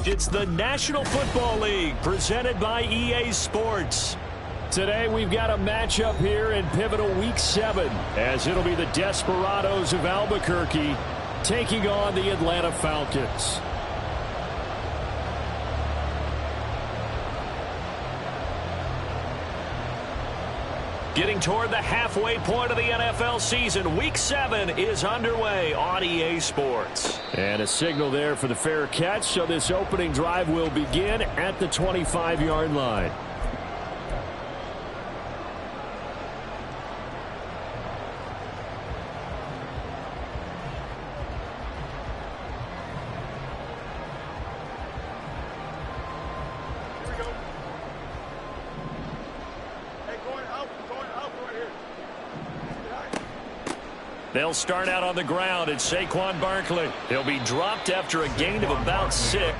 It's the National Football League presented by EA Sports. Today we've got a matchup here in pivotal Week 7 as it'll be the Desperados of Albuquerque taking on the Atlanta Falcons. Getting toward the halfway point of the NFL season, Week 7 is underway on EA Sports. And a signal there for the fair catch, so this opening drive will begin at the 25-yard line. They'll start out on the ground. It's Saquon Barkley. He'll be dropped after a gain of about 6.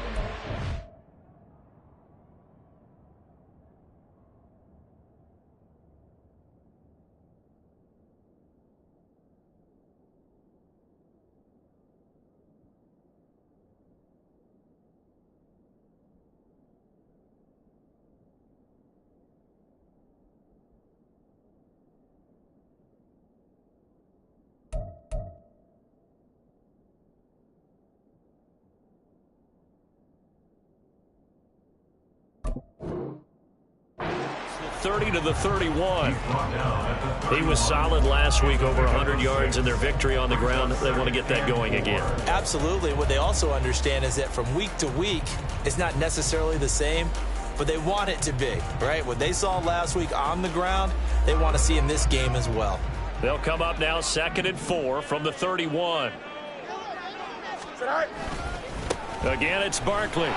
To the 31. He was solid last week, over 100 yards in their victory on the ground. They want to get that going again. Absolutely. What they also understand is that from week to week, it's not necessarily the same, but they want it to be, right? What they saw last week on the ground, they want to see in this game as well. They'll come up now 2nd and 4 from the 31. Again, it's Barkley.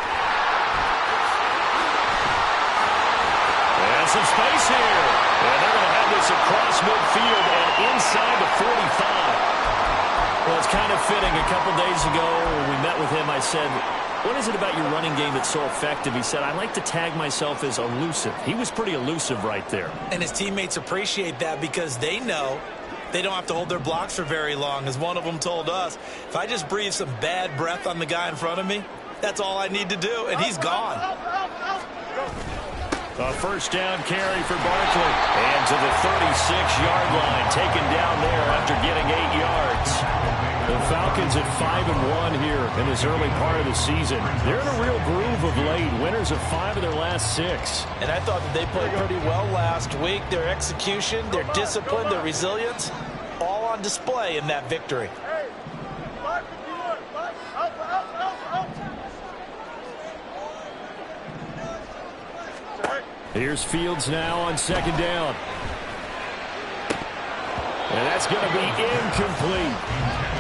And some space here. And they're going to have this across midfield and inside the 45. Well, it's kind of fitting. A couple days ago when we met with him, I said, what is it about your running game that's so effective? He said, I like to tag myself as elusive. He was pretty elusive right there. And his teammates appreciate that because they know they don't have to hold their blocks for very long. As one of them told us, if I just breathe some bad breath on the guy in front of me, that's all I need to do, and he's gone. A first down carry for Barkley. And to the 36-yard line, taken down there after getting 8 yards. The Falcons at 5-1 here in this early part of the season. They're in a real groove of late. Winners of 5 of their last 6. And I thought that they played pretty well last week. Their execution, their discipline, their resilience, all on display in that victory. Here's Fields now on 2nd down. And that's going to be incomplete.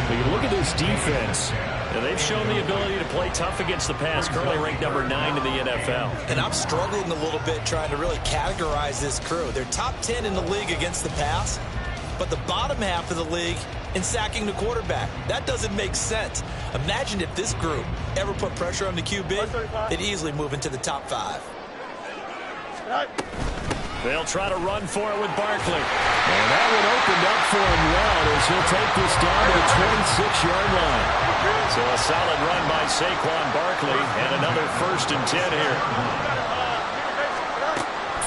But you look at this defense, and they've shown the ability to play tough against the pass, currently ranked number 9 in the NFL. And I'm struggling a little bit trying to really categorize this crew. They're top 10 in the league against the pass, but the bottom half of the league in sacking the quarterback. That doesn't make sense. Imagine if this group ever put pressure on the QB, they'd easily move into the top 5. They'll try to run for it with Barkley. And that one opened up for him well as he'll take this down to the 26-yard line. So a solid run by Saquon Barkley and another 1st and 10 here.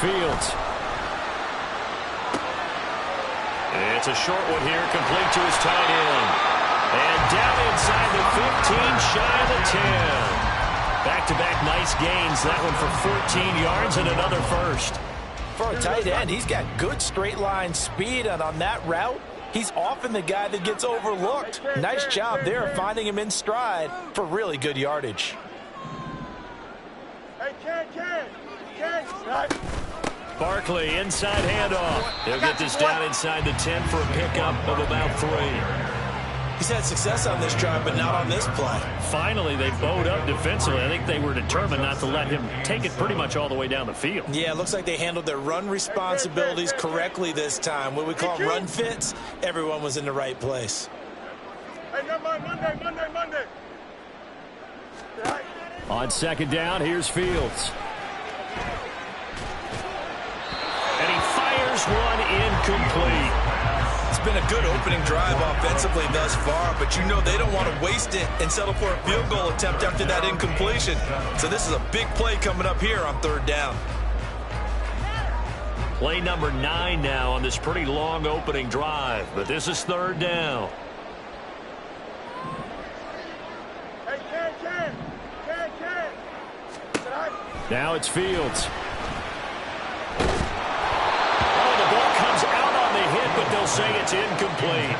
Fields. It's a short one here, complete to his tight end. And down inside the 15, shy of the 10. Back-to-back nice gains. That one for 14 yards and another 1st. For a tight end, he's got good straight-line speed, and on that route, he's often the guy that gets overlooked. Nice job there finding him in stride for really good yardage. Barkley, inside handoff. He'll get this down inside the 10 for a pickup of about 3. He's had success on this drive, but not on this play. Finally, they bowed up defensively. I think they were determined not to let him take it pretty much all the way down the field. Yeah, it looks like they handled their run responsibilities correctly this time. What we call run fits, everyone was in the right place. Hey, Monday. On 2nd down, here's Fields. And he fires one incomplete. It's been a good opening drive offensively thus far, but you know they don't want to waste it and settle for a field goal attempt after that incompletion. So this is a big play coming up here on 3rd down. Play number 9 now on this pretty long opening drive, but this is 3rd down. Hey, Ken. Now it's Fields. Oh, the ball comes out on the hit, but they'll say it's incomplete.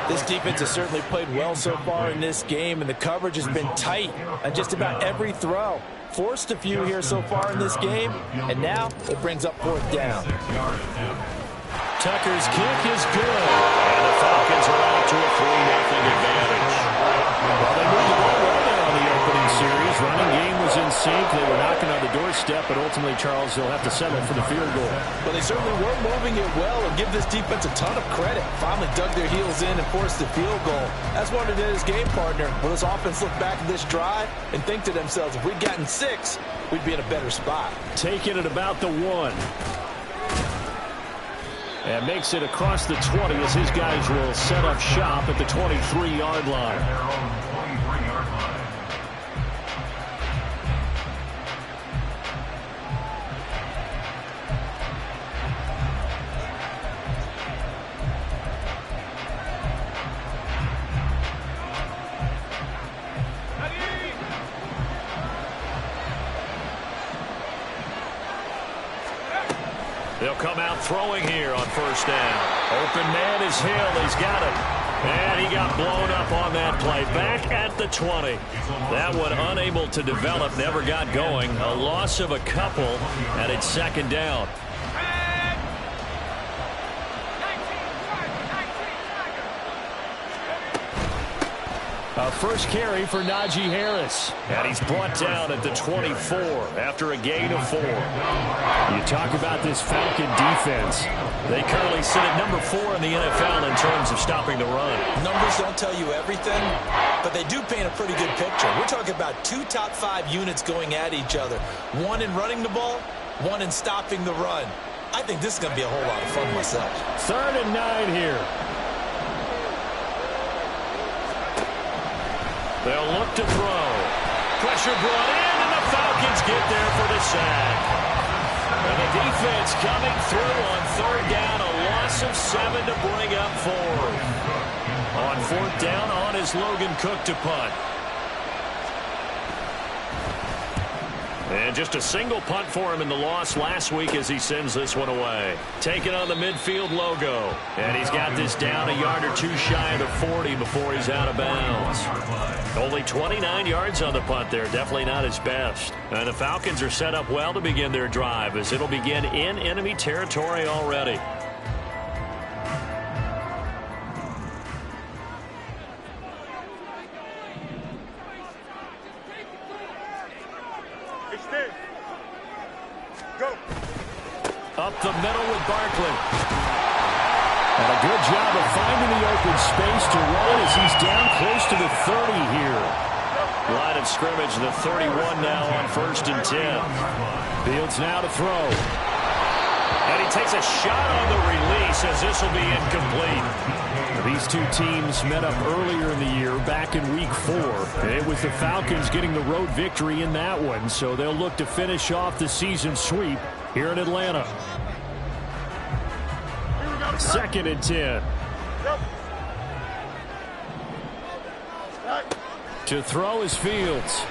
This defense has certainly played well so far in this game, and the coverage has been tight on just about every throw. Forced a few here so far in this game, and now it brings up 4th down. Tucker's kick is good, and the Falcons are out to a 3-0 advantage. Well, they moved the ball well there on the opening series. Running game was in sync. They were knocking on the doorstep, but ultimately, Charles, they'll have to settle for the field goal. Well, they certainly were moving it well, and give this defense a ton of credit. Finally dug their heels in and forced the field goal. That's what it is, game partner. Will this offense look back at this drive and think to themselves, if we'd gotten 6, we'd be in a better spot. Taking it about the 1. And makes it across the 20 as his guys will set up shop at the 23-yard line. They'll come out throwing here on 1st down. Open man is Hill. He's got it. And he got blown up on that play. Back at the 20. That one unable to develop, never got going. A loss of a couple, and it's 2nd down. A first carry for Najee Harris. And he's brought down at the 24 after a gain of 4. You talk about this Falcon defense. They currently sit at number 4 in the NFL in terms of stopping the run. Numbers don't tell you everything, but they do paint a pretty good picture. We're talking about 2 top 5 units going at each other. 1 in running the ball, 1 in stopping the run. I think this is going to be a whole lot of fun myself. 3rd and 9 here. They'll look to throw. Pressure brought in, and the Falcons get there for the sack. And the defense coming through on 3rd down, a loss of 7 to bring up 4th. On 4th down, on is Logan Cook to punt. And just a single punt for him in the loss last week as he sends this one away. Taking on the midfield logo. And he's got this down a yard or 2 shy of the 40 before he's out of bounds. Only 29 yards on the punt there. Definitely not his best. And the Falcons are set up well to begin their drive as it'll begin in enemy territory already. Up the middle with Barkley. And a good job of finding the open space to run as he's down close to the 30 here. Line of scrimmage, the 31 now on 1st and 10. Fields now to throw. And he takes a shot on the release as this will be incomplete. These two teams met up earlier in the year, back in week 4. And it was the Falcons getting the road victory in that one, so they'll look to finish off the season sweep here in Atlanta. 2nd and 10. To throw is Fields.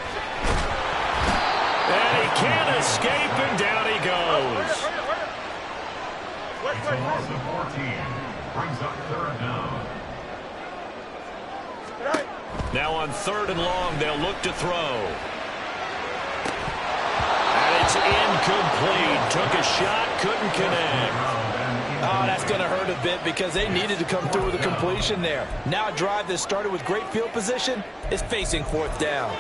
And he can't escape, and down he goes. Loss of 14 brings up 3rd down. Now on 3rd and long, they'll look to throw. And it's incomplete. Took a shot, couldn't connect. Oh, that's going to hurt a bit because they needed to come through with a completion there. Now a drive that started with great field position is facing 4th down.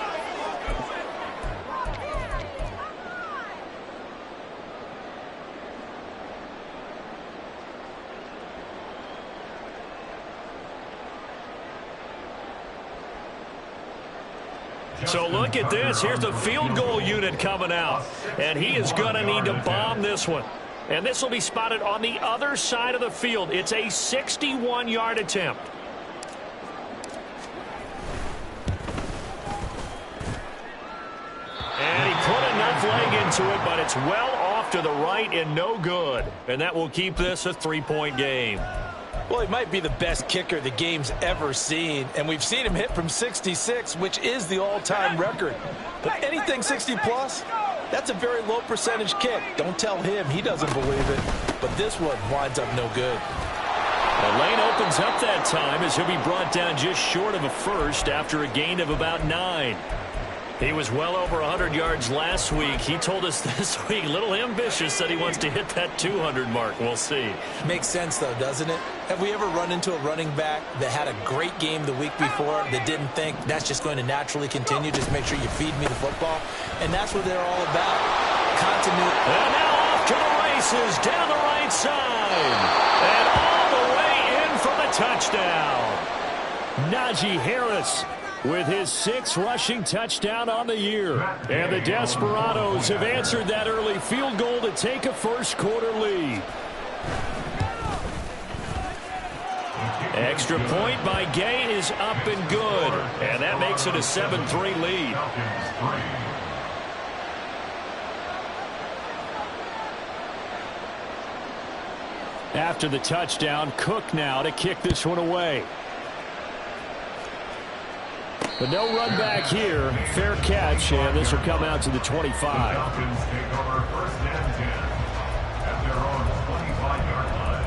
So look at this. Here's the field goal unit coming out. And he is going to need to bomb this one. And this will be spotted on the other side of the field. It's a 61-yard attempt. And he put enough leg into it, but it's well off to the right and no good. And that will keep this a 3-point game. Well, he might be the best kicker the game's ever seen, and we've seen him hit from 66, which is the all-time record. But anything 60-plus, that's a very low percentage kick. Don't tell him he doesn't believe it, but this one winds up no good. The lane opens up that time as he'll be brought down just short of a first after a gain of about 9. He was well over 100 yards last week. He told us this week, a little ambitious, that he wants to hit that 200 mark. We'll see. Makes sense, though, doesn't it? Have we ever run into a running back that had a great game the week before that didn't think that's just going to naturally continue? Just make sure you feed me the football. And that's what they're all about. Continuity. And now off to the races down the right side. And all the way in for the touchdown. Najee Harris with his 6th rushing touchdown on the year. And the Desperados have answered that early field goal to take a first-quarter lead. Extra point by Gay is up and good. And that makes it a 7-3 lead. After the touchdown, Cook now to kick this one away. But no run back here. Fair catch, and this will come out to the 25. Falcons take over 1st and 10 at their own 25-yard line.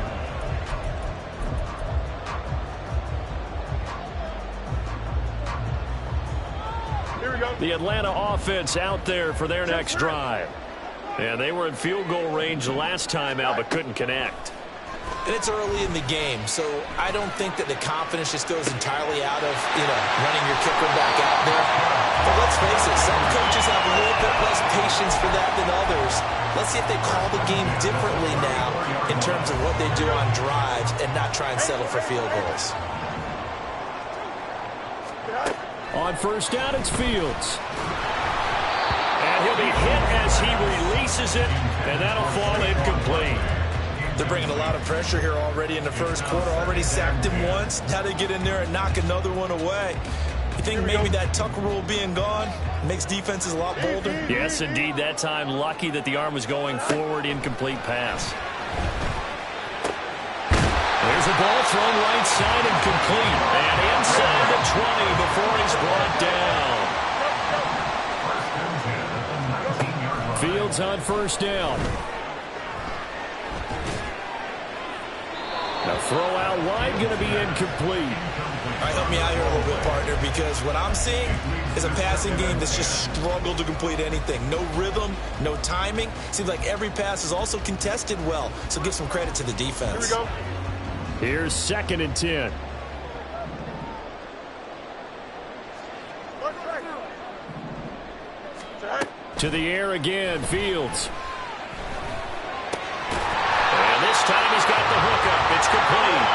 Here we go. The Atlanta offense out there for their next drive. And they were in field goal range last time out, but couldn't connect. And it's early in the game, so I don't think that the confidence just goes entirely out of, running your kicker back out there. But let's face it, some coaches have a little bit less patience for that than others. Let's see if they call the game differently now in terms of what they do on drives and not try and settle for field goals. On first down, it's Fields. And he'll be hit as he releases it, and that'll fall incomplete. They're bringing a lot of pressure here already in the first quarter. Already sacked him once. Now they get in there and knock another one away. You think maybe that Tucker rule being gone makes defenses a lot bolder? Yes, indeed. That time, lucky that the arm was going forward. Incomplete pass. There's a ball thrown right side and complete. And inside the 20 before he's brought down. Fields on first down. The throw out wide going to be incomplete. All right, help me out here a little bit, partner, because what I'm seeing is a passing game that's just struggled to complete anything. No rhythm, no timing. Seems like every pass is also contested well, so give some credit to the defense. Here we go. Here's 2nd and 10. To the air again, Fields. And this time he's got the hookup. It's complete.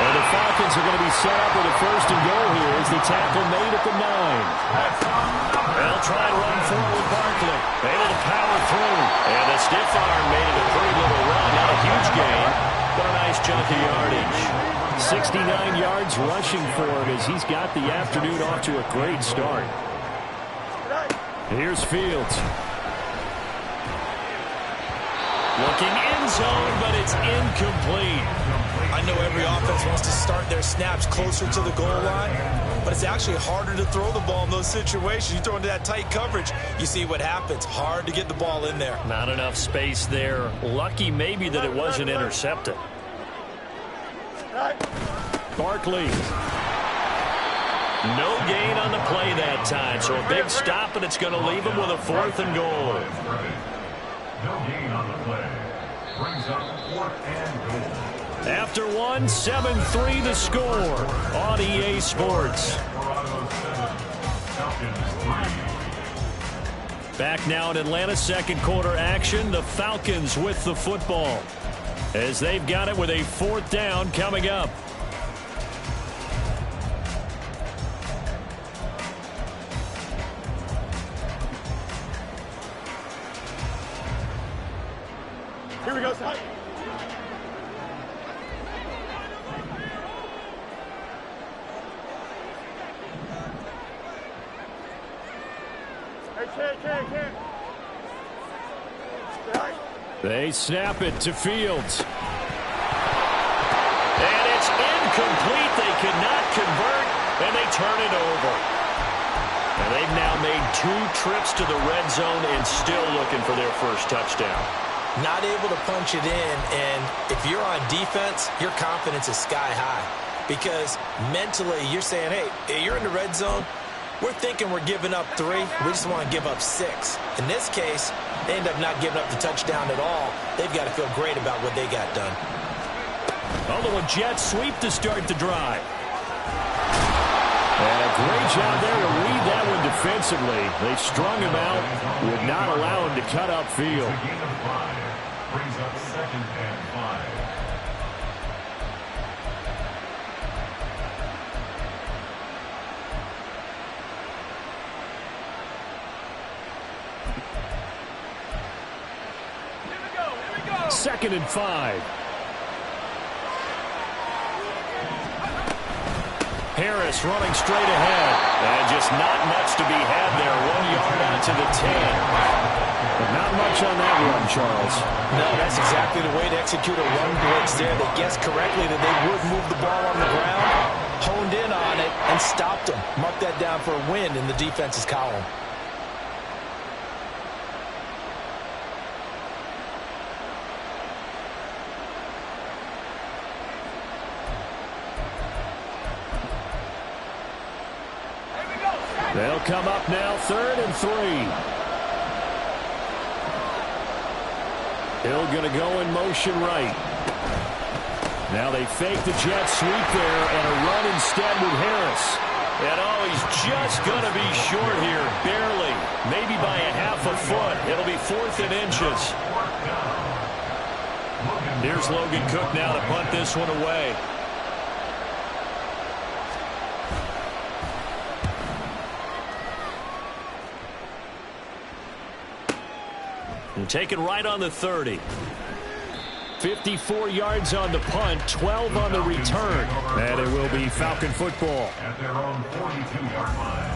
And the Falcons are going to be set up with a 1st and goal here as the tackle made at the 9. They'll try and run forward with Barkley. Able to power through. And the stiff arm made it a pretty little run. Not a huge gain, but a nice chunk of yardage. 69 yards rushing for him as he's got the afternoon off to a great start. Here's Fields. Looking end zone, but it's incomplete. I know every offense wants to start their snaps closer to the goal line, but it's actually harder to throw the ball in those situations. You throw into that tight coverage, you see what happens. Hard to get the ball in there. Not enough space there. Lucky maybe that it wasn't intercepted. Barkley. No gain on the play that time, so a big stop, and it's going to leave him with a 4th and goal. No gain on the play. Brings up 4th and goal. After 1, 7-3 the score on EA Sports. Back now in Atlanta, 2nd quarter action. The Falcons with the football as they've got it with a 4th down coming up. Here we go, son. Hey, Ken. They snap it to Fields. And it's incomplete. They cannot convert, and they turn it over. And they've now made 2 trips to the red zone and still looking for their first touchdown. Not able to punch it in, and if you're on defense, your confidence is sky high. Because mentally, you're saying, hey, you're in the red zone. We're thinking we're giving up 3. We just want to give up 6. In this case, they end up not giving up the touchdown at all. They've got to feel great about what they got done. Although a jet sweep to start the drive. And a great job there to read that one defensively. They strung him out, would not allow him to cut upfield. A gain of 5 brings up 2nd and 5. Second and 5. Harris running straight ahead. And just not much to be had there. 1 yard out to the 10. But not much on that run, Charles. No, that's exactly the way to execute a run blitz there. They guessed correctly that they would move the ball on the ground, honed in on it, and stopped them. Mark that down for a win in the defense's column. They'll come up now, 3rd and 3. Hill going to go in motion right. Now they fake the jet sweep there and a run instead with Harris. And he's just going to be short here, barely, maybe by a half a foot. It'll be 4th and inches. Here's Logan Cook now to punt this one away. And taken right on the 30. 54 yards on the punt, 12 on the return. And it will be Falcon football. At their own 42-yard line.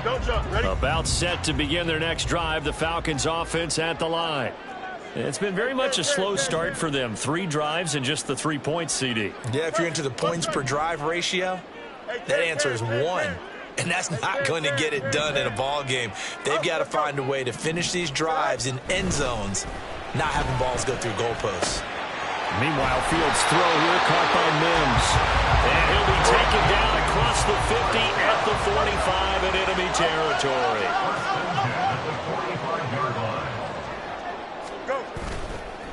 Don't jump. Ready? About set to begin their next drive. The Falcons offense at the line. It's been very much a slow start for them. 3 drives and just the 3 points, CD. Yeah, if you're into the points per drive ratio, that answer is 1. And that's not going to get it done in a ball game. They've got to find a way to finish these drives in end zones, not having balls go through goalposts. Meanwhile, Fields' throw here caught by Mims. And he'll be taken down across the 50 at the 45 in enemy territory.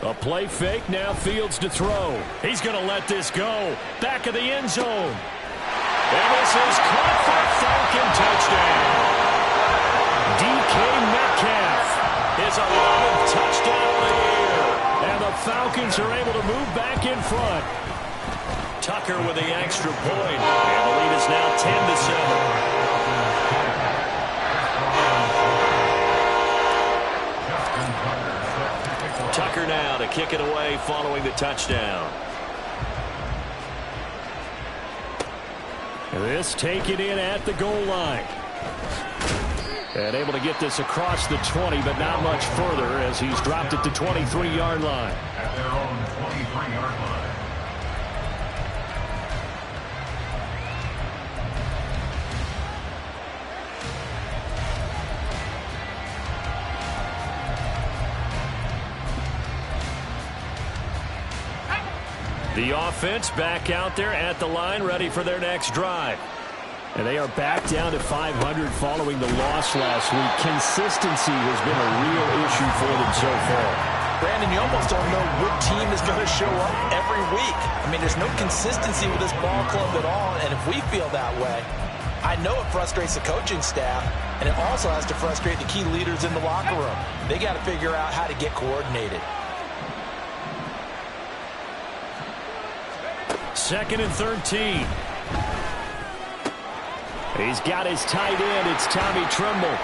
A play fake, now Fields to throw. He's going to let this go. Back of the end zone. And this is caught for a Falcon touchdown. DK Metcalf is 11th touchdown of the year. And the Falcons are able to move back in front. Tucker with the extra point. And the lead is now 10-7. Tucker now to kick it away following the touchdown. This taken in at the goal line. And able to get this across the 20, but not much further as he's dropped it to 23-yard line. At their own 23-yard line. The offense back out there at the line, ready for their next drive. And they are back down to 500 following the loss last week. Consistency has been a real issue for them so far. Brandon, you almost don't know what team is going to show up every week. I mean, there's no consistency with this ball club at all, and if we feel that way, I know it frustrates the coaching staff, and it also has to frustrate the key leaders in the locker room. They got to figure out how to get coordinated. 2nd and 13. He's got his tight end. It's Tommy Tremble.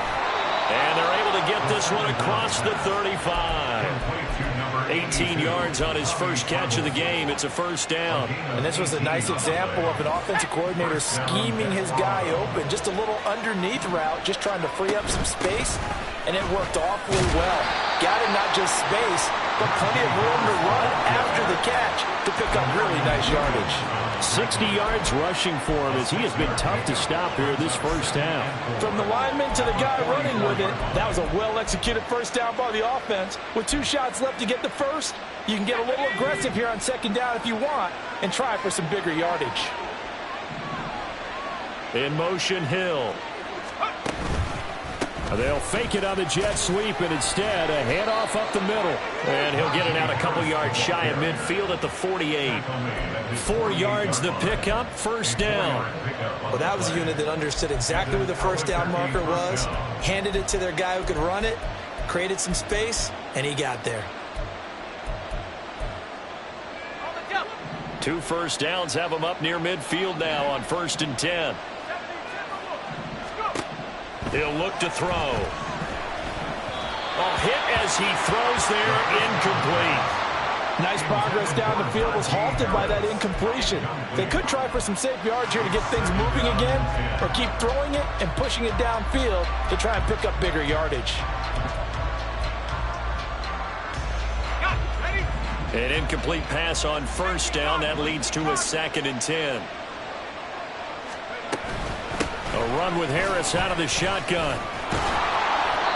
And they're able to get this one across the 35. 18 yards on his first catch of the game. It's a first down. And this was a nice example of an offensive coordinator scheming his guy open. Just a little underneath route, just trying to free up some space, and it worked awfully well. Got him not just space, but plenty of room to run after the catch to pick up really nice yardage. 60 yards rushing for him as he has been tough to stop here this first half. From the lineman to the guy running with it, that was a well-executed first down by the offense. With 2 shots left to get the first, you can get a little aggressive here on second down if you want and try for some bigger yardage. In motion, Hill. They'll fake it on the jet sweep, and instead a handoff up the middle. And he'll get it out a couple yards shy of midfield at the 48. 4 yards the pickup, first down. Well, that was a unit that understood exactly where the first down marker was, handed it to their guy who could run it, created some space, and he got there. 2 first downs have him up near midfield now on 1st and 10. He'll look to throw. A hit as he throws there, incomplete. Nice progress down the field, was halted by that incompletion. They could try for some safe yards here to get things moving again, or keep throwing it and pushing it downfield to try and pick up bigger yardage. An incomplete pass on first down. That leads to a 2nd and 10. A run with Harris out of the shotgun.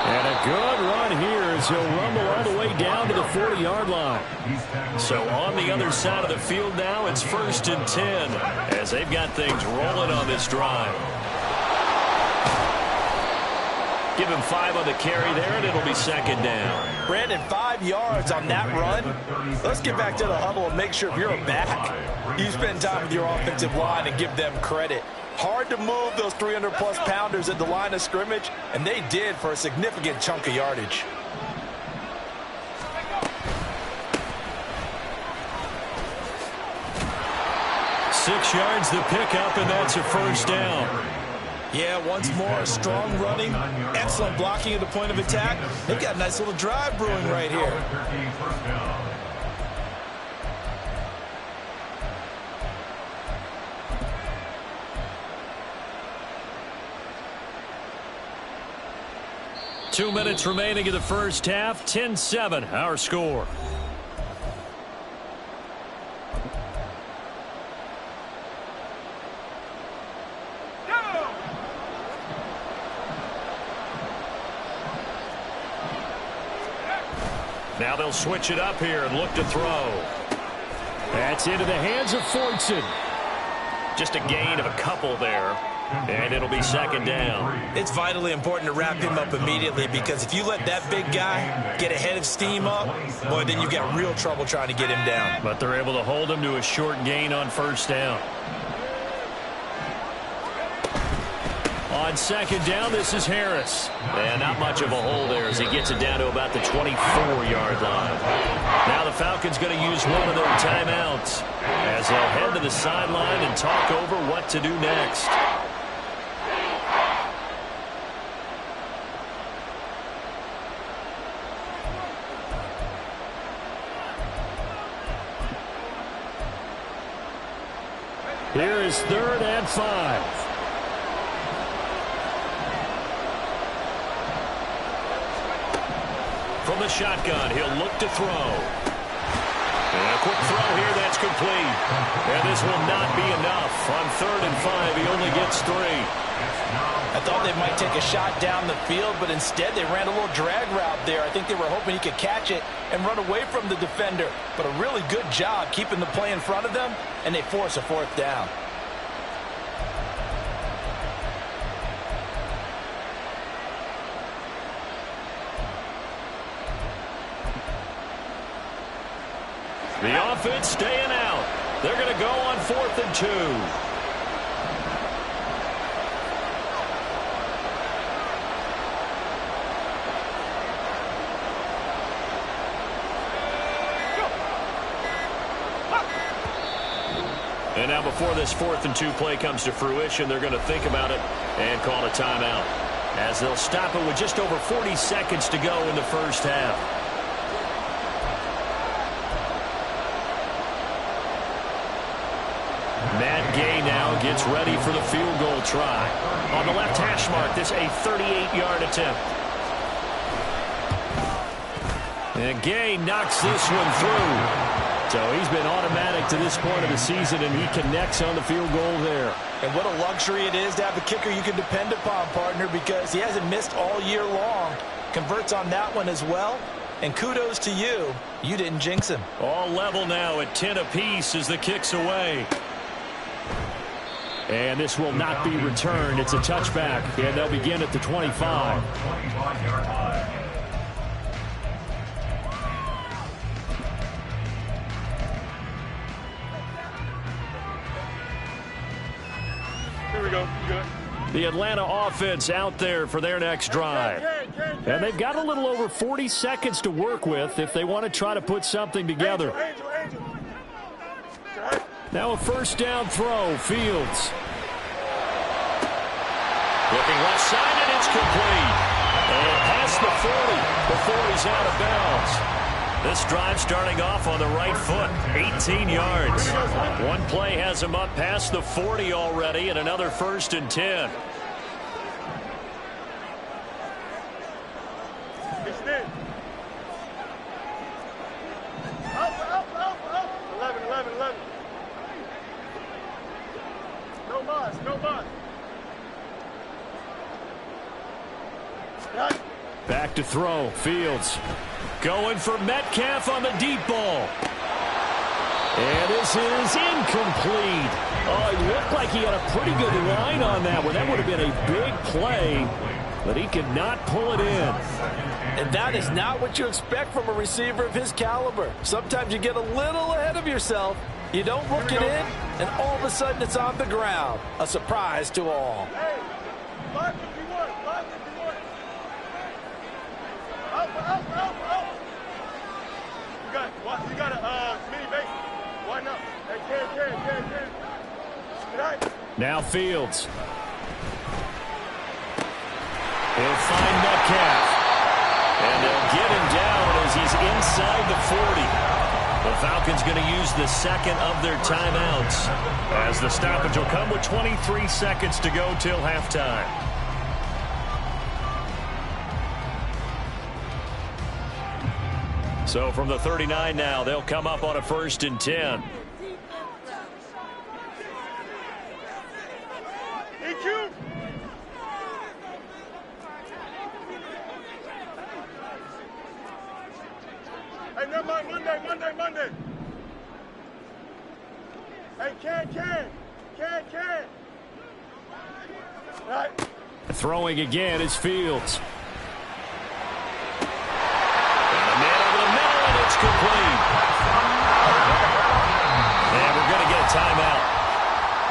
And a good run here as he'll rumble all the way down to the 40-yard line. So on the other side of the field now, it's 1st and 10 as they've got things rolling on this drive. Give him 5 on the carry there, and it'll be 2nd down. Brandon, 5 yards on that run. Let's get back to the huddle and make sure if you're a back, you spend time with your offensive line and give them credit. Hard to move those 300-plus pounders at the line of scrimmage, and they did for a significant chunk of yardage. Six yards the pickup, and that's a first down. Yeah, once more, strong running, excellent blocking at the point of attack. They've got a nice little drive brewing right here. 2 minutes remaining in the first half. 10-7, our score. Now they'll switch it up here and look to throw. That's into the hands of Fortson. Just a gain of a couple there. And it'll be 2nd down. It's vitally important to wrap him up immediately, because if you let that big guy get ahead of steam up, boy, then you've got real trouble trying to get him down. But they're able to hold him to a short gain on first down. On 2nd down, this is Harris. And not much of a hole there as he gets it down to about the 24-yard line. Now the Falcons going to use one of their timeouts as they'll head to the sideline and talk over what to do next. Here is 3rd and 5. From the shotgun, he'll look to throw. And a quick throw here, that's complete. And this will not be enough. On 3rd and 5, he only gets 3. I thought they might take a shot down the field, but instead they ran a little drag route there. I think they were hoping he could catch it and run away from the defender. But a really good job keeping the play in front of them, and they force a 4th down. The offense staying out. They're going to go on 4th and 2. And now before this 4th and 2 play comes to fruition, they're going to think about it and call a timeout. as they'll stop it with just over 40 seconds to go in the first half. Matt Gay now gets ready for the field goal try. On the left hash mark, this a 38-yard attempt. And Gay knocks this one through. So he's been automatic to this point of the season, and he connects on the field goal there. And what a luxury it is to have a kicker you can depend upon, partner, because he hasn't missed all year long. Converts on that one as well. And kudos to you. You didn't jinx him. All level now at 10 apiece as the kick's away. And this will not be returned. It's a touchback, and they'll begin at the 25. 25-yard line. Here we go. Good. The Atlanta offense out there for their next drive. And they've got a little over 40 seconds to work with if they want to try to put something together. Angel. Now a first down throw, Fields. Looking left side, and it's complete. And past the 40 before he's out of bounds. This drive starting off on the right foot, 18 yards. One play has him up past the 40 already, and another 1st and 10. Extend. Up. 11. No boss. Back to throw, Fields. Going for Metcalf on the deep ball. And this is incomplete. Oh, it looked like he had a pretty good line on that one. That would have been a big play, but he could not pull it in. And that is not what you expect from a receiver of his caliber. Sometimes you get a little ahead of yourself. You don't look it in, and all of a sudden it's on the ground. A surprise to all. Hey, 551. Up. You got a mini base. Why not? Hey, can. Now Fields. He'll find Metcalf. And they'll get him down as he's inside the 40. The Falcons going to use the second of their timeouts, as the stoppage will come with 23 seconds to go till halftime. So from the 39 now, they'll come up on a 1st and 10. EQ. Hey, never mind. Monday. Hey, can. All right. Throwing again is Fields. It's complete. And we're going to get a timeout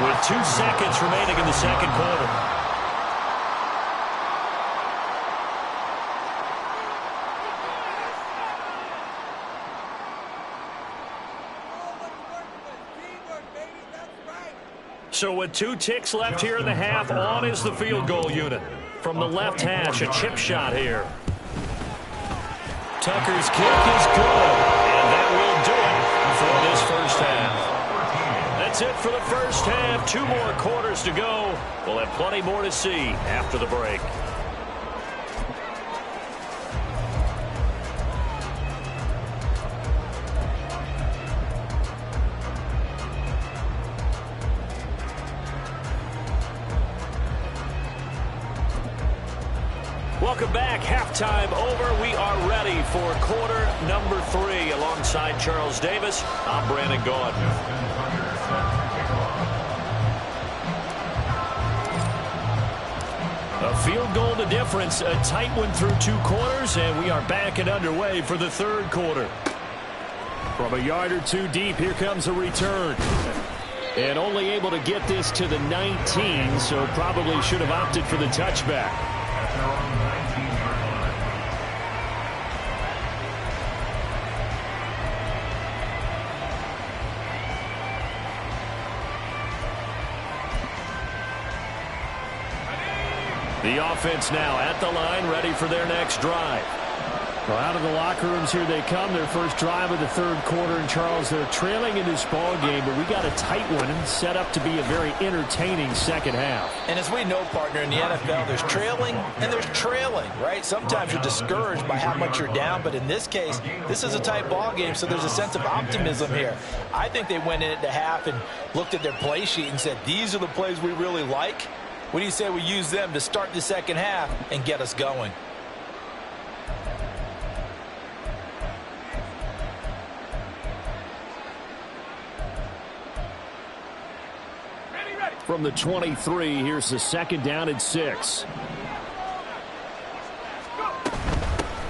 with 2 seconds remaining in the second quarter. So with 2 ticks left here in the half, on is the field goal unit. From the left hash, a chip shot here. Tucker's kick is good, and that will do it for this first half. That's it for the first half. 2 more quarters to go. We'll have plenty more to see after the break. Welcome back. Halftime over. We are ready for quarter number 3. Alongside Charles Davis, I'm Brandon Gaudin. A field goal to difference. A tight one through 2 quarters, and we are back and underway for the 3rd quarter. From a yard or 2 deep, here comes a return. And only able to get this to the 19, so probably should have opted for the touchback. The offense now at the line, ready for their next drive. Well, out of the locker rooms here they come. Their first drive of the third quarter. And, Charles, they're trailing in this ball game, but we got a tight one set up to be a very entertaining second half. And as we know, partner, in the NFL, there's trailing and there's trailing, right? Sometimes you're discouraged by how much you're down, but in this case, this is a tight ball game, so there's a sense of optimism here. I think they went in at the half and looked at their play sheet and said, these are the plays we really like. What do you say we use them to start the second half and get us going? From the 23, here's the second down and 6.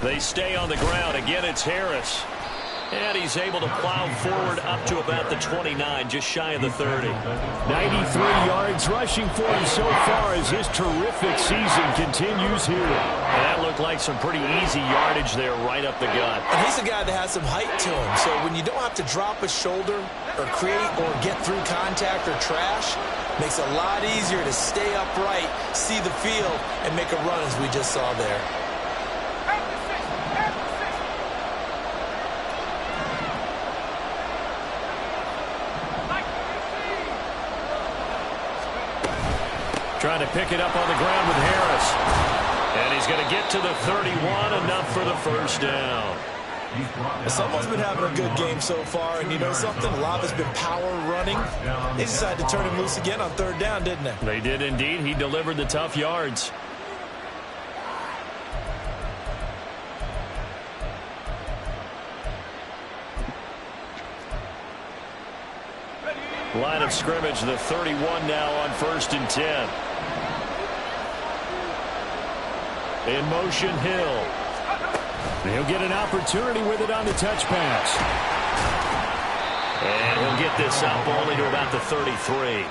They stay on the ground. Again, it's Harris. And he's able to plow forward up to about the 29, just shy of the 30. 93 yards rushing for him so far as his terrific season continues here. And that looked like some pretty easy yardage there right up the gut. And he's a guy that has some height to him. So when you don't have to drop a shoulder or create or get through contact or trash, makes it a lot easier to stay upright, see the field, and make a run as we just saw there. Trying to pick it up on the ground with Harris. And he's going to get to the 31, enough for the first down. Someone's been having a good game so far, and you know something? A lot has been power running. They decided to turn him loose again on third down, didn't they? They did indeed. He delivered the tough yards. Line of scrimmage, the 31 now on 1st and 10. In motion, Hill. He'll get an opportunity with it on the touch pass. And he'll get this up only to about the 33.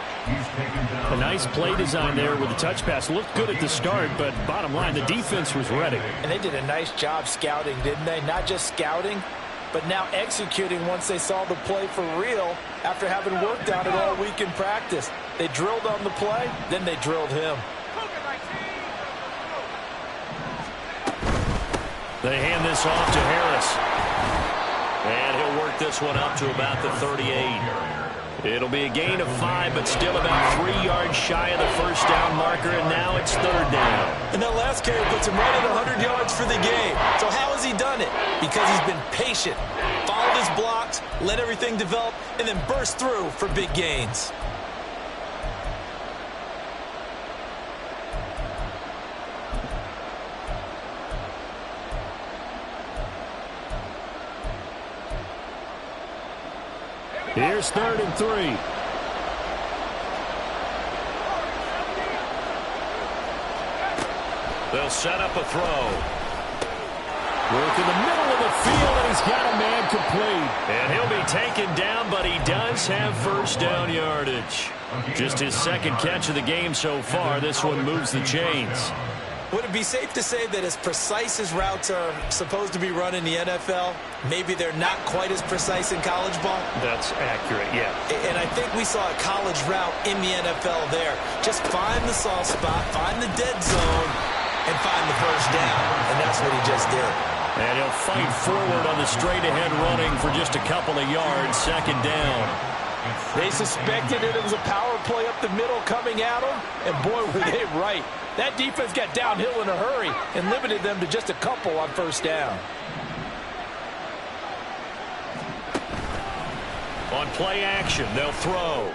A nice play design there with the touch pass. Looked good at the start, but bottom line, the defense was ready. And they did a nice job scouting, didn't they? Not just scouting, but now executing once they saw the play for real after having worked on it all week in practice. They drilled on the play, then they drilled him. They hand this off to Harris. And he'll work this one up to about the 38. It'll be a gain of 5, but still about 3 yards shy of the first down marker, and now it's third down. And that last carry puts him right at 100 yards for the game. So how has he done it? Because he's been patient, followed his blocks, let everything develop, and then burst through for big gains. Here's 3rd and 3. They'll set up a throw. Work in the middle of the field, and he's got a man complete. And he'll be taken down, but he does have first down yardage. Just his second catch of the game so far. This one moves the chains. Would it be safe to say that as precise as routes are supposed to be run in the NFL, maybe they're not quite as precise in college ball? That's accurate, yeah. And I think we saw a college route in the NFL there. Just find the soft spot, find the dead zone, and find the first down. And that's what he just did. And he'll fight forward on the straight-ahead running for just a couple of yards, second down. They suspected it was a power play up the middle coming at them, and boy, were they right. That defense got downhill in a hurry and limited them to just a couple on first down. On play action, they'll throw.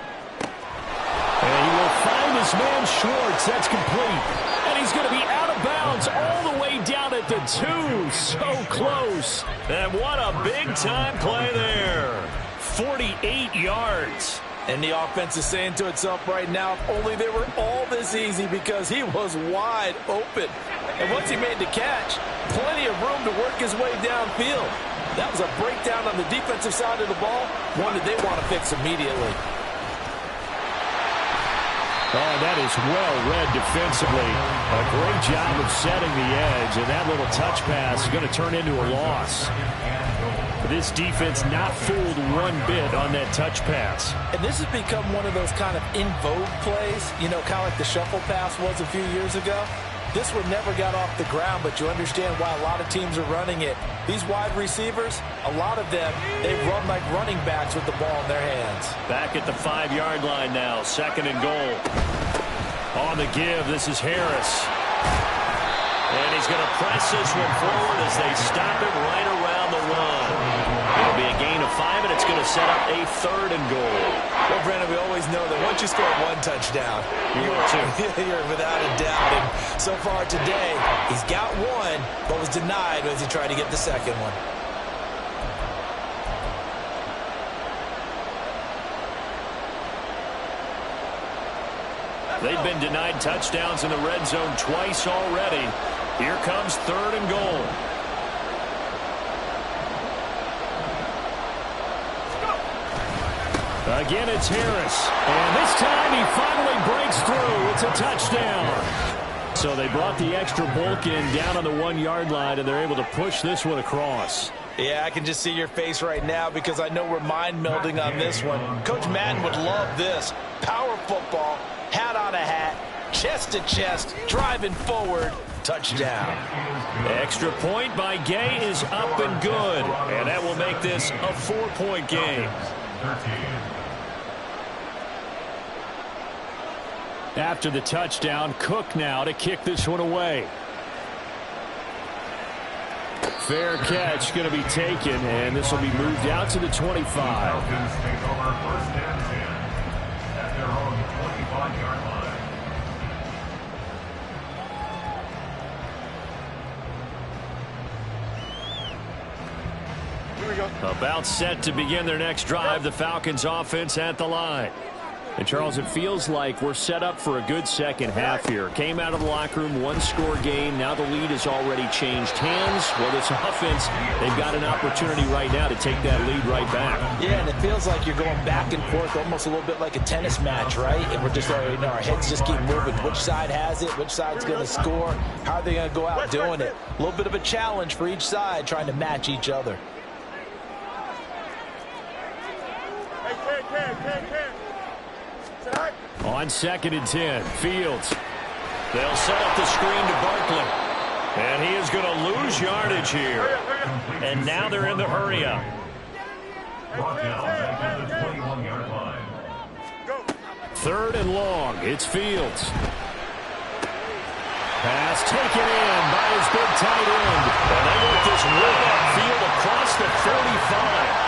And he will find his man Schwartz. That's complete. And he's going to be out of bounds all the way down at the 2. So close. And what a big-time play there. 48 yards. And the offense is saying to itself right now, if only they were all this easy, because he was wide open. And once he made the catch, plenty of room to work his way downfield. That was a breakdown on the defensive side of the ball, one that they want to fix immediately. Oh, that is well read defensively. A great job of setting the edge, and that little touch pass is going to turn into a loss. This defense not fooled one bit on that touch pass. And this has become one of those kind of in vogue plays, you know, kind of like the shuffle pass was a few years ago. This one never got off the ground, but you understand why a lot of teams are running it. These wide receivers, a lot of them, they run like running backs with the ball in their hands. Back at the 5-yard line now, 2nd and goal. On the give, this is Harris. And he's going to press this one forward as they stop it right around the one. It'll be a gain of 5, and it's going to set up a 3rd and goal. Well, Brandon, we always know that once you score 1 touchdown, you're without a doubt. And so far today, he's got 1, but was denied as he tried to get the 2nd one. They've been denied touchdowns in the red zone twice already. Here comes 3rd and goal. Again, it's Harris. And this time he finally breaks through. It's a touchdown. So they brought the extra bulk in down on the 1-yard line, and they're able to push this one across. Yeah, I can just see your face right now because I know we're mind melding on this one. Coach Madden would love this. Power football, hat on a hat, chest to chest, driving forward, touchdown. Extra point by Gay is up and good, and that will make this a 4-point game. After the touchdown, Cook now to kick this one away. Fair catch going to be taken, and this will be moved out to the 25. Falcons take over 1st and 10 at their own 25-yard line. Here we go. About set to begin their next drive, the Falcons offense at the line. And, Charles, it feels like we're set up for a good second half here. Came out of the locker room, 1-score game. Now the lead has already changed hands. Well, this offense, they've got an opportunity right now to take that lead right back. Yeah, and it feels like you're going back and forth almost a little bit like a tennis match, right? And we're just, our heads just keep moving. Which side has it? Which side's going to score? How are they going to go out doing it? A little bit of a challenge for each side trying to match each other. On 2nd and 10, Fields. They'll set up the screen to Barkley. And he is going to lose yardage here. And now they're in the hurry up. Brought down at the 21-yard line. 3rd and long. It's Fields. Pass taken in by his big tight end. And they work this way upfield across the 45.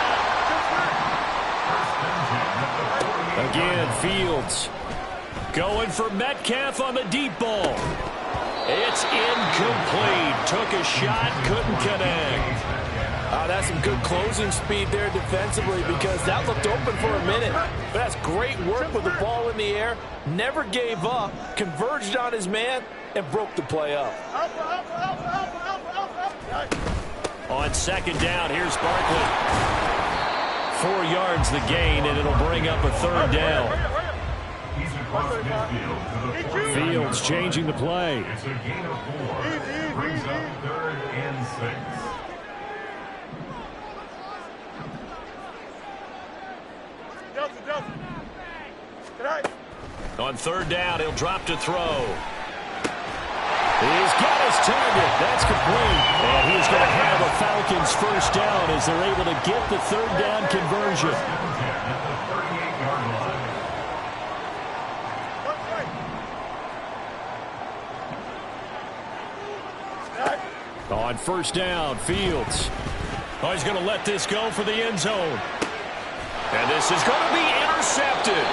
Again, Fields. Going for Metcalf on the deep ball. It's incomplete. Took a shot, couldn't connect. That's some good closing speed there defensively because that looked open for a minute. But that's great work with the ball in the air. Never gave up, converged on his man, and broke the play up. On 2nd down, here's Barkley. 4 yards the gain, and it'll bring up a 3rd down. He's across midfield to the 40. Fields changing the play. It's a gain of 4. Brings up 3rd and 6. On 3rd down, he'll drop to throw. He's got his target. That's complete. And he's going to have a Falcons 1st down as they're able to get the 3rd down conversion. On 1st down, Fields. Oh, he's going to let this go for the end zone. And this is going to be intercepted.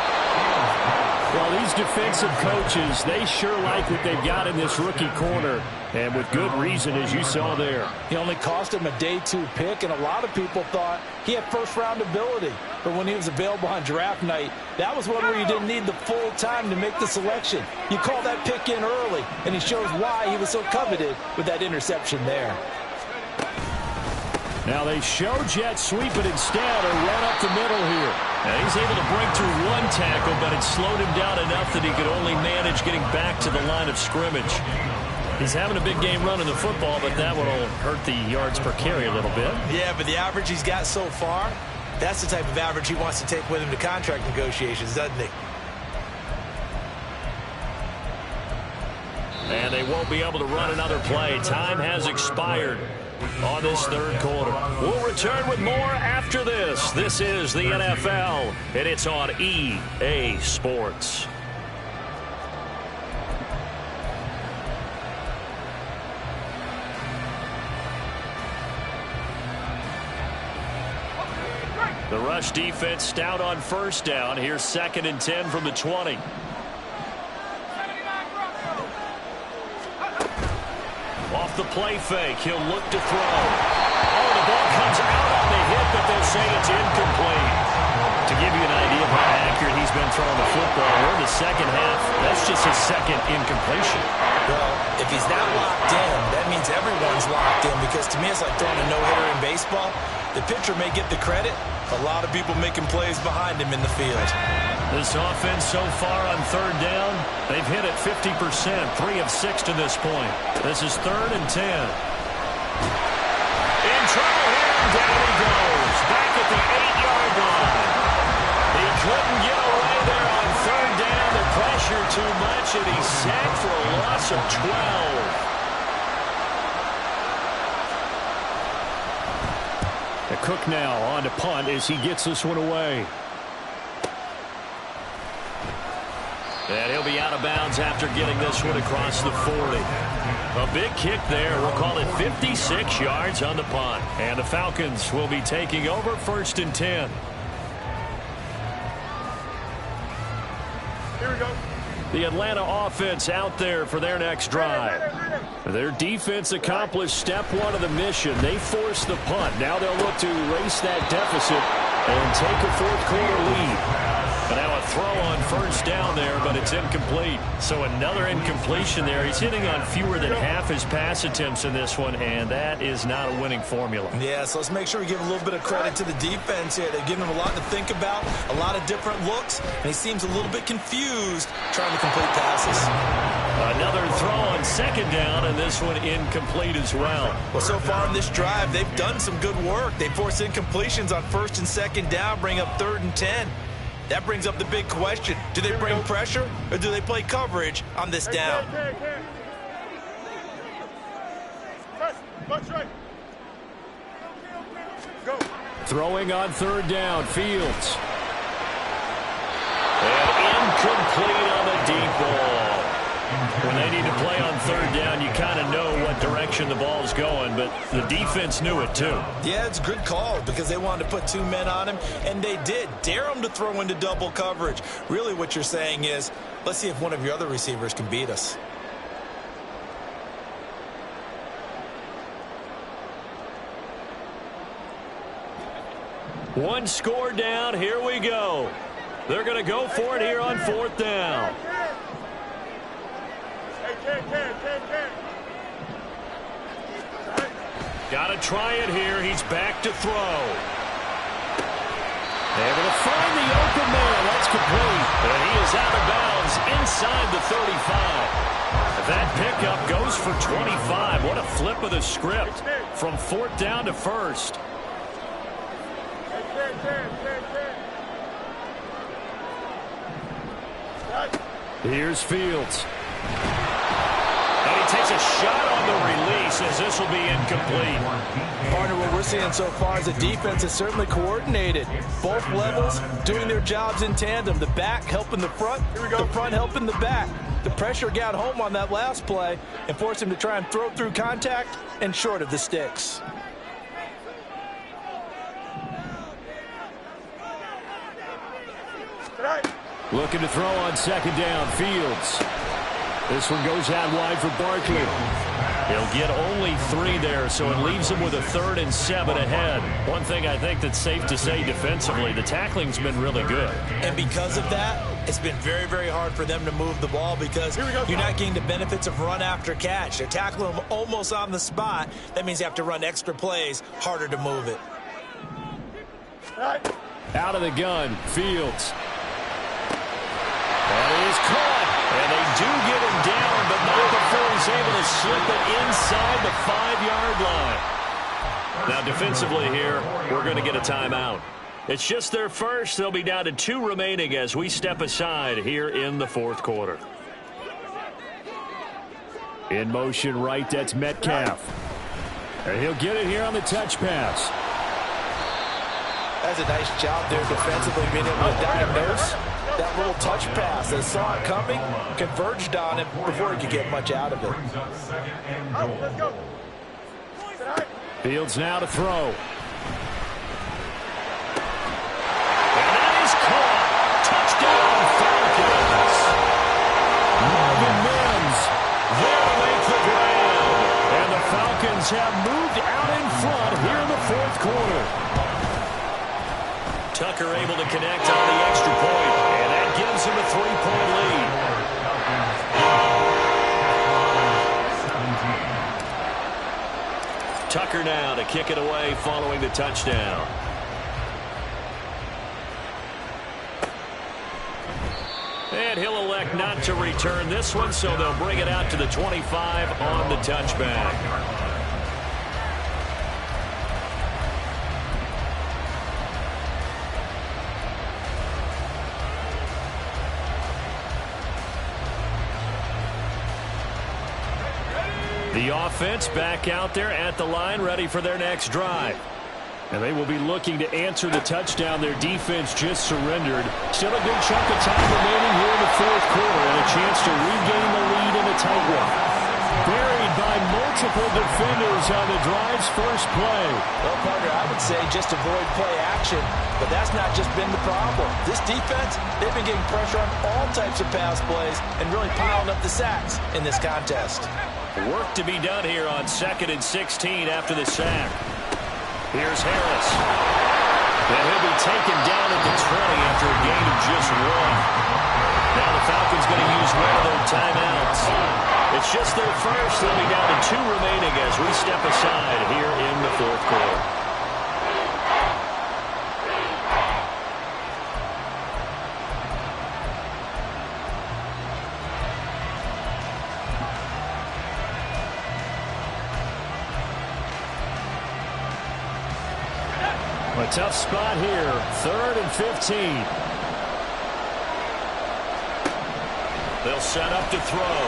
Well, these defensive coaches, they sure like what they've got in this rookie corner, and with good reason, as you saw there. He only cost him a day 2 pick, and a lot of people thought he had first-round ability. But when he was available on draft night, that was one where you didn't need the full time to make the selection. You call that pick in early, and he shows why he was so coveted with that interception there. Now they show jet sweep, but instead a run up the middle here. Now he's able to break through 1 tackle, but it slowed him down enough that he could only manage getting back to the line of scrimmage. He's having a big game running the football, but that will hurt the yards per carry a little bit. Yeah, but the average he's got so far, that's the type of average he wants to take with him to contract negotiations, doesn't he? And they won't be able to run another play. Time has expired on this third quarter. We'll return with more after this. This is the NFL, and it's on EA Sports. The rush defense stout on first down. Here's 2nd and 10 from the 20. Off the play fake, he'll look to throw. Oh, the ball comes out on the hit, but they'll say it's incomplete. To give you an idea of how accurate he's been throwing the football, we're in the second half. That's just his second incompletion. Well, if he's not locked in, that means everyone's locked in, because to me it's like throwing a no-hitter in baseball. The pitcher may get the credit. A lot of people making plays behind him in the field. This offense so far on third down, they've hit it 50%, 3 of 6 to this point. This is 3rd and 10. In trouble here, and down he goes. Back at the 8-yard line. He couldn't get away there on third down. The pressure too much, and he's sacked for a loss of 12. Cook now on to punt as he gets this one away. And he'll be out of bounds after getting this one across the 40. A big kick there. We'll call it 56 yards on the punt. And the Falcons will be taking over 1st and 10. Here we go. The Atlanta offense out there for their next drive. Their defense accomplished step 1 of the mission. They forced the punt. Now they'll look to erase that deficit and take a 4th quarter lead. And now a throw on first down there, but it's incomplete. So another incompletion there. He's hitting on fewer than half his pass attempts in this one, and that is not a winning formula. Yeah, so let's make sure we give a little bit of credit to the defense here. They've given him a lot to think about, a lot of different looks, and he seems a little bit confused trying to complete passes. Another throw on 2nd down, and this one incomplete as well. Well, so far in this drive, they've done some good work. They forced incompletions on 1st and 2nd down, bring up 3rd and 10. That brings up the big question. Do they bring pressure or do they play coverage on this down? Go. Throwing on 3rd down, Fields. And incomplete on the deep ball. When they need to play on 3rd down, you kind of know what direction the ball's going, but the defense knew it too. Yeah, it's a good call because they wanted to put 2 men on him, and they did. Dare him to throw into double coverage. Really what you're saying is, let's see if one of your other receivers can beat us. One score down, here we go. They're going to go for it here on 4th down. Got to try it here. He's back to throw. Able to find the open man. That's complete. And he is out of bounds inside the 35. That pickup goes for 25. What a flip of the script from 4th down to 1st. Here's Fields. And he takes a shot on the release as this will be incomplete. Partner, what we're seeing so far is the defense is certainly coordinated. Both levels doing their jobs in tandem. The back helping the front, the front helping the back. The pressure got home on that last play and forced him to try and throw through contact and short of the sticks. Looking to throw on 2nd down, Fields. This one goes out wide for Barkley. He'll get only 3 there, so it leaves him with a 3rd and 7 ahead. One thing I think that's safe to say defensively, the tackling's been really good. And because of that, it's been very, very hard for them to move the ball because you're not getting the benefits of run after catch. They're tackling them almost on the spot. That means you have to run extra plays, harder to move it. Out of the gun, Fields. That is caught. And they do get him down, but not before he's able to slip it inside the 5-yard line. Now, defensively here, we're going to get a timeout. It's just their first. They'll be down to 2 remaining as we step aside here in the 4th quarter. In motion right, that's Metcalf. And he'll get it here on the touch pass. That's a nice job there defensively, being able to diagnose that little touch pass. They saw it coming, converged on it before he could get much out of it. Let's go. Fields now to throw. And that is caught. Touchdown, Falcons. Marvin Mims there to make the grab. And the Falcons have moved out in front here in the fourth quarter. Tucker able to connect on the extra point, and that gives him a 3-point lead. Tucker now to kick it away following the touchdown. And he'll elect not to return this one, so they'll bring it out to the 25 on the touchback. The offense back out there at the line, ready for their next drive. And they will be looking to answer the touchdown their defense just surrendered. Still a good chunk of time remaining here in the fourth quarter, and a chance to regain the lead in a tight one. Buried by multiple defenders on the drive's first play. Well, partner, I would say just avoid play action, but that's not just been the problem. This defense, they've been getting pressure on all types of pass plays and really piling up the sacks in this contest. Work to be done here on 2nd and 16 after the sack. Here's Harris. And he'll be taken down at the 20 after a gain of just 1. Now the Falcons going to use one of their timeouts. It's just their first. They'll be down to 2 remaining as we step aside here in the fourth quarter. A tough spot here, 3rd and 15. They'll set up to throw.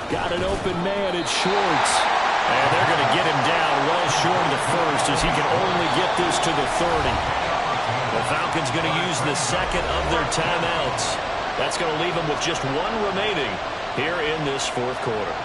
Got an open man, it's Schwartz. And they're going to get him down well short of the first as he can only get this to the 30. The Falcons going to use the second of their timeouts. That's going to leave them with just 1 remaining here in this fourth quarter.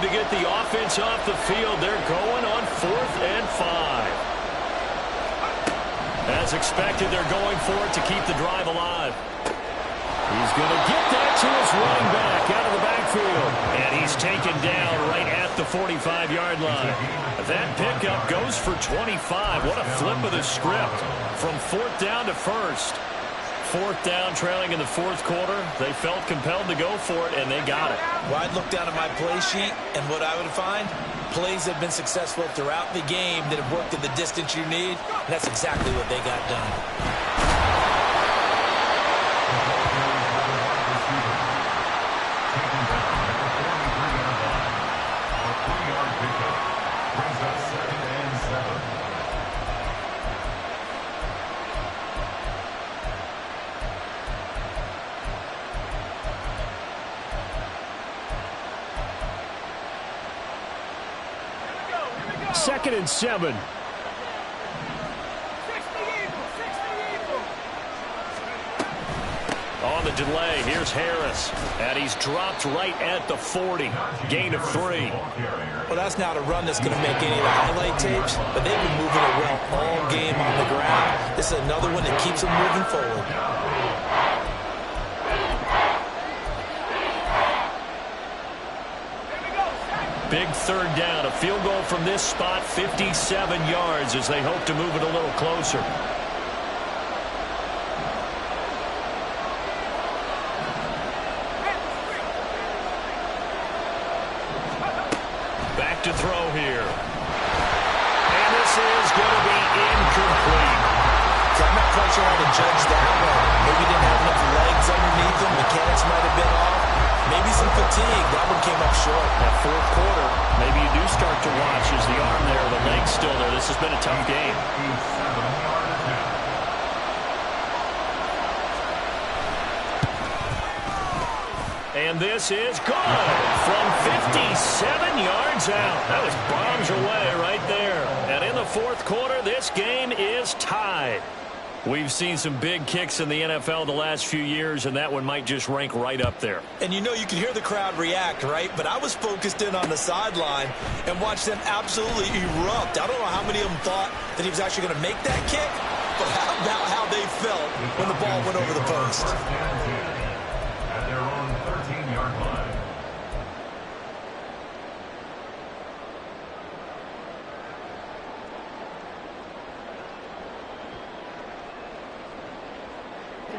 To get the offense off the field, they're going on 4th and 5. As expected, they're going for it to keep the drive alive. He's going to get that to his running back out of the backfield. And he's taken down right at the 45-yard line. That pickup goes for 25. What a flip of the script from 4th down to 1st. 4th down, trailing in the fourth quarter. They felt compelled to go for it, and they got it. Well, I'd look down at my play sheet, and what I would find, plays have been successful throughout the game that have worked at the distance you need, and that's exactly what they got done. Second and 7. On the delay, here's Harris. And he's dropped right at the 40. Gain of 3. Well, that's not a run that's going to make any of the highlight tapes, but they've been moving it well all game on the ground. This is another one that keeps them moving forward. Big 3rd down. A field goal from this spot, 57 yards as they hope to move it a little closer. Back to throw here. And this is going to be incomplete. So I'm not quite sure how to judge that one. Maybe didn't have enough legs underneath him. Mechanics might have been off. Maybe some fatigue. That one came up short. That fourth quarter, maybe you do start to watch as the arm there, the leg's still there. This has been a tough game. And this is good from 57 yards out. That was bombs away right there. And in the fourth quarter, this game is tied. We've seen some big kicks in the NFL the last few years, and that one might just rank right up there. And you know you can hear the crowd react, right? But I was focused in on the sideline and watched them absolutely erupt. I don't know how many of them thought that he was actually going to make that kick, but how about how they felt when the ball went over the post. At their own 13-yard line.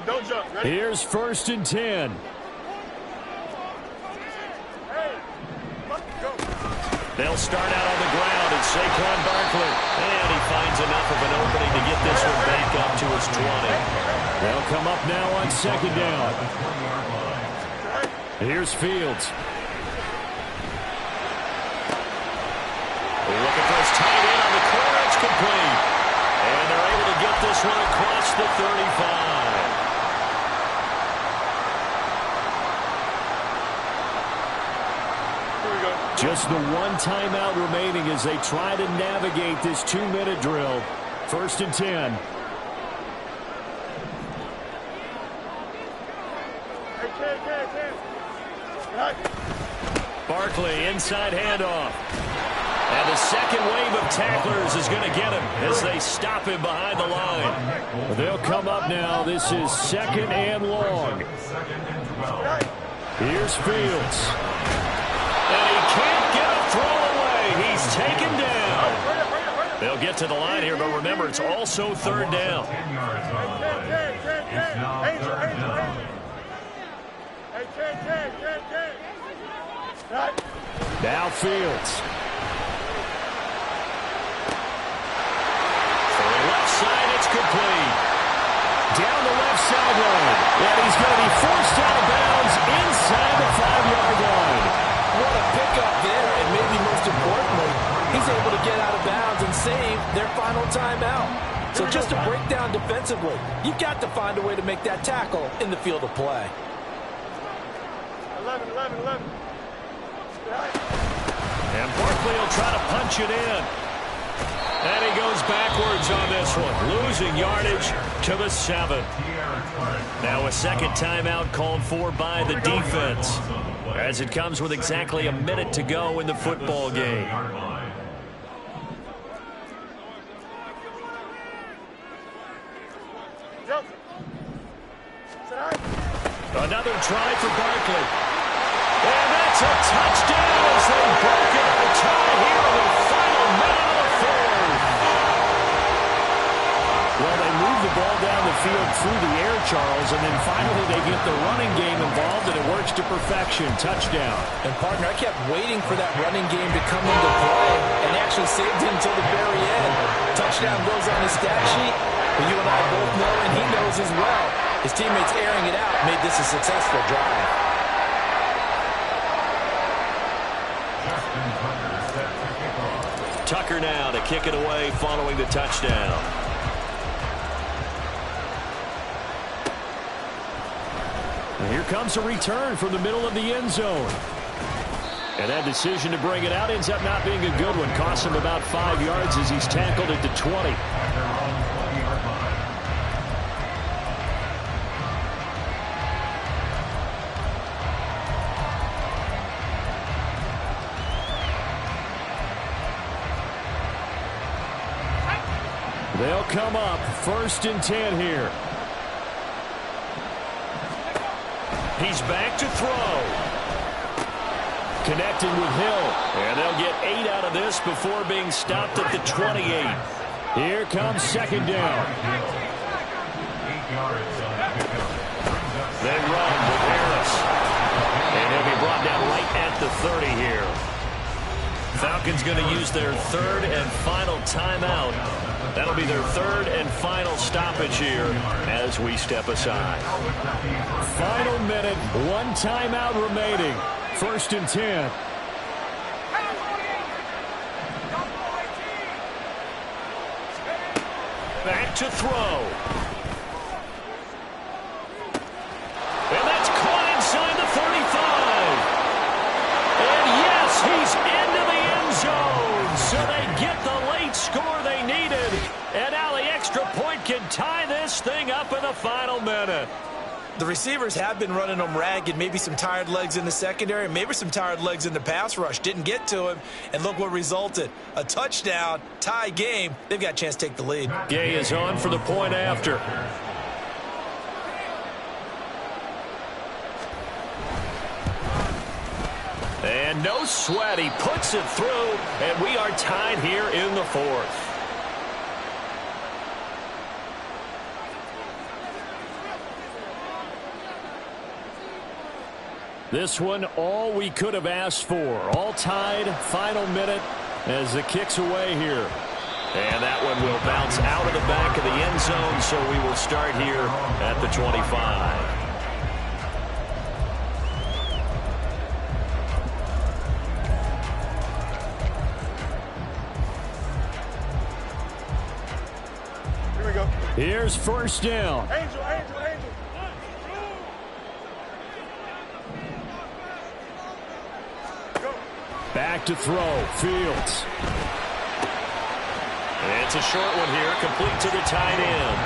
Don't jump. Ready? Here's 1st and 10. Hey, go. They'll start out on the ground, and Saquon Barkley. And he finds enough of an opening to get this one back up to his 20. They'll come up now on 2nd down. Here's Fields. They're looking for his tight end on the corner. It's complete. And they're able to get this one across the 35. Just the one timeout remaining as they try to navigate this 2-minute drill. 1st and 10. Barkley, inside handoff. And the second wave of tacklers is going to get him as they stop him behind the line. They'll come up now. This is 2nd and long. Here's Fields. And he can't get a throw away. He's taken down. They'll get to the line here, but remember, it's also 3rd down. Now Fields. For the left side, it's complete. Down the left sideline. And he's going to be forced out of bounds inside the 5-yard line. What a pickup there, and maybe most importantly, he's able to get out of bounds and save their final timeout. So just to break down defensively, you've got to find a way to make that tackle in the field of play. 11. And Barkley will try to punch it in. And he goes backwards on this one, losing yardage to the 7. Now a second timeout called for by the defense, as it comes with exactly a minute to go in the football game. Another try for Barkley. And that's a touchdown as they break it up a tie here in the final minute of the 4th. Well, they move the ball down the field through the air, Charles, and then finally they get the running game involved, and it works to perfection. Touchdown. And, partner, I kept waiting for that running game to come into play and actually saved him until the very end. Touchdown goes on his stat sheet, but you and I both know, and he knows as well, his teammates airing it out made this a successful drive. Tucker now to kick it away following the touchdown. And here comes a return from the middle of the end zone. And that decision to bring it out ends up not being a good one. Costs him about 5 yards as he's tackled at the 20. They'll come up 1st and 10 here. He's back to throw. Connecting with Hill. And they'll get 8 out of this before being stopped at the 28. Here comes 2nd down. They run with Harris. And he'll be brought down right at the 30 here. Falcons going to use their 3rd and final timeout That'll be their third and final stoppage here as we step aside. Final minute, one timeout remaining. 1st and 10. Back to throw. And that's caught inside the 35. And yes, he's into the end zone. So they get the late score they needed. And now the extra point can tie this thing up in the final minute. The receivers have been running them ragged. Maybe some tired legs in the secondary, maybe some tired legs in the pass rush. Didn't get to him, and look what resulted. A touchdown, tie game. They've got a chance to take the lead. Gay is on for the point after. And no sweat. He puts it through, and we are tied here in the 4th. This one, all we could have asked for. All tied, final minute as the kick's away here. And that one will bounce out of the back of the end zone, so we will start here at the 25. Here we go. Here's 1st down. Angel, Angel, Angel. Back to throw. Fields. It's a short one here, complete to the tight end.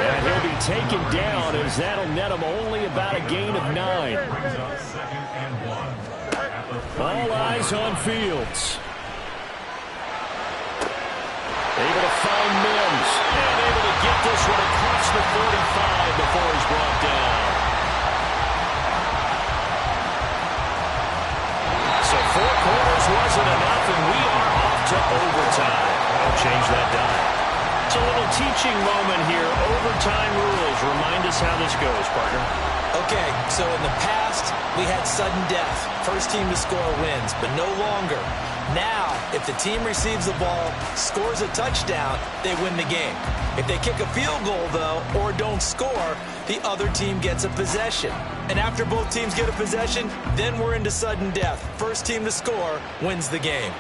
And he'll be taken down as that'll net him only about a gain of 9. All eyes on Fields. Able to find Mims. And able to get this one across the 45 before he's brought down. So 4 quarters wasn't enough, and we are off to overtime. Don't change that dime. It's a little teaching moment here. Overtime rules. Remind us how this goes, partner. Okay, so in the past, we had sudden death. First team to score wins, but no longer. Now, if the team receives the ball, scores a touchdown, they win the game. If they kick a field goal, though, or don't score, the other team gets a possession. And after both teams get a possession, then we're into sudden death. First team to score wins the game.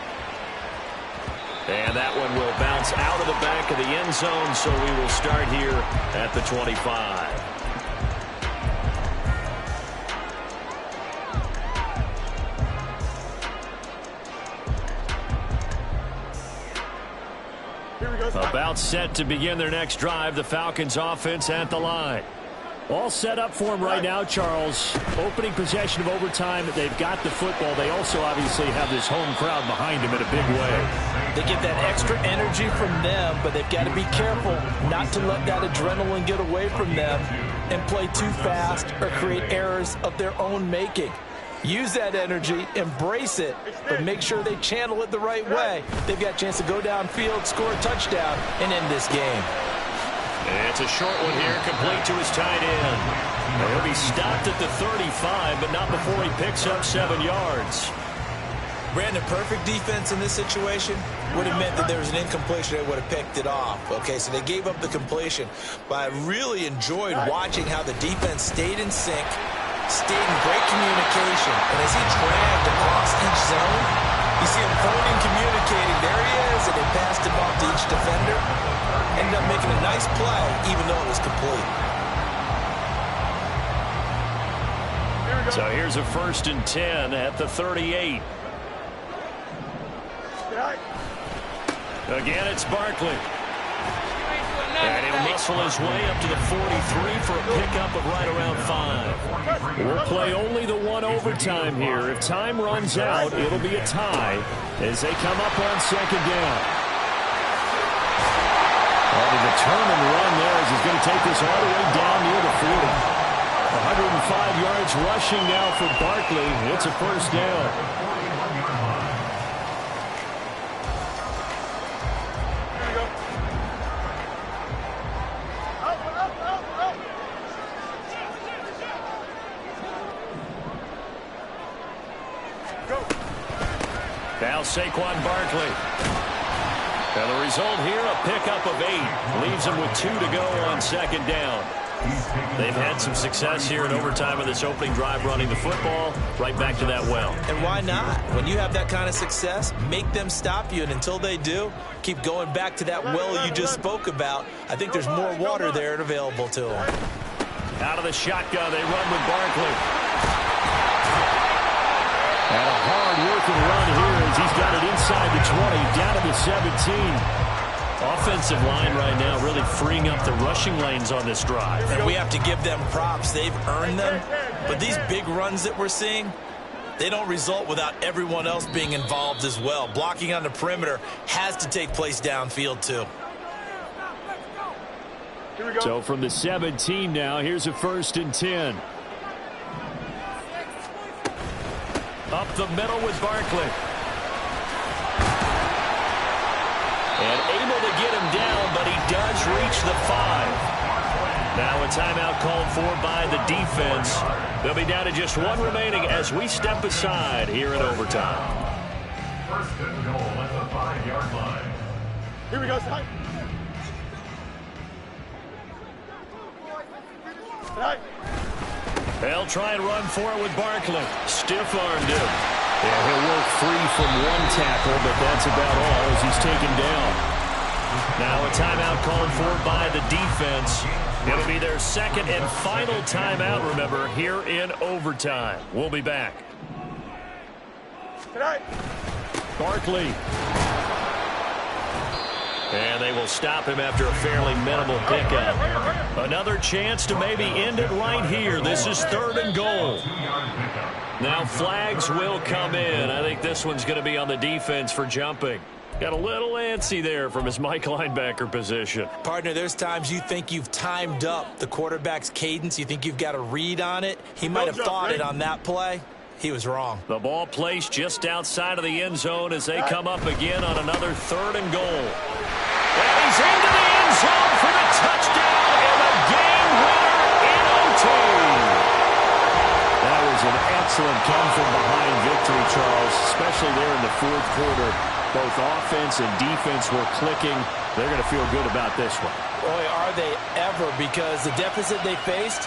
And that one will bounce out of the back of the end zone, so we will start here at the 25. About set to begin their next drive. The Falcons offense at the line. All set up for them right now, Charles. Opening possession of overtime. They've got the football. They also obviously have this home crowd behind them in a big way. They get that extra energy from them, but they've got to be careful not to let that adrenaline get away from them and play too fast or create errors of their own making. Use that energy, embrace it, but make sure they channel it the right way. They've got a chance to go downfield, score a touchdown, and end this game. And it's a short one here, complete to his tight end. He'll be stopped at the 35, but not before he picks up 7 yards. Brandon, perfect defense in this situation would have meant that there was an incompletion. They would have picked it off. Okay, so they gave up the completion. But I really enjoyed watching how the defense stayed in sync, stayed in great communication. And as he dragged across each zone, you see him phoning, communicating. There he is, and they passed him off to each defender. Ended up making a nice play, even though it was complete. So here's a 1st and 10 at the 38. Again, it's Barkley. And he'll muscle his way up to the 43 for a pickup of right around 5. We'll play only the one overtime here. If time runs out, it'll be a tie as they come up on 2nd down. The determined run there as he's going to take this all the way down near the 40. 105 yards rushing now for Barkley. It's a 1st down. Now Saquon Barkley. And the result here, a pickup of 8. Leaves them with 2 to go on second down. They've had some success here in overtime of this opening drive running the football right back to that well. And why not? When you have that kind of success, make them stop you. And until they do, keep going back to that well you just spoke about. I think there's more water there and available to them. Out of the shotgun, they run with Barkley. And a hard-working run here as he's got it inside the 20, down to the 17. Offensive line right now really freeing up the rushing lanes on this drive. And we have to give them props. They've earned them. But these big runs that we're seeing, they don't result without everyone else being involved as well. Blocking on the perimeter has to take place downfield too. So from the 17 now, here's a 1st and 10. Up the middle with Barkley. And able to get him down, but he does reach the 5. Now a timeout called for by the defense. They'll be down to just 1 remaining as we step aside here in overtime. 1st and goal at the 5-yard line. Here we go, Slide. They'll try and run for it with Barkley. Stiff-armed him. Yeah, he'll work free from 1 tackle, but that's about all as he's taken down. Now a timeout called for by the defense. It'll be their 2nd and final timeout, remember, here in overtime. We'll be back. Barkley. And they will stop him after a fairly minimal pickup. Another chance to maybe end it right here. This is 3rd and goal. Now flags will come in. I think this one's going to be on the defense for jumping. Got a little antsy there from his Mike linebacker position. Partner, there's times you think you've timed up the quarterback's cadence. You think you've got a read on it. He might have thought it on that play. He was wrong. The ball placed just outside of the end zone as they come up again on another 3rd and goal. And he's into the end zone for the touchdown and the game winner in OT. That was an excellent come-from-behind victory, Charles, especially there in the 4th quarter. Both offense and defense were clicking. They're going to feel good about this one. Boy, are they ever, because the deficit they faced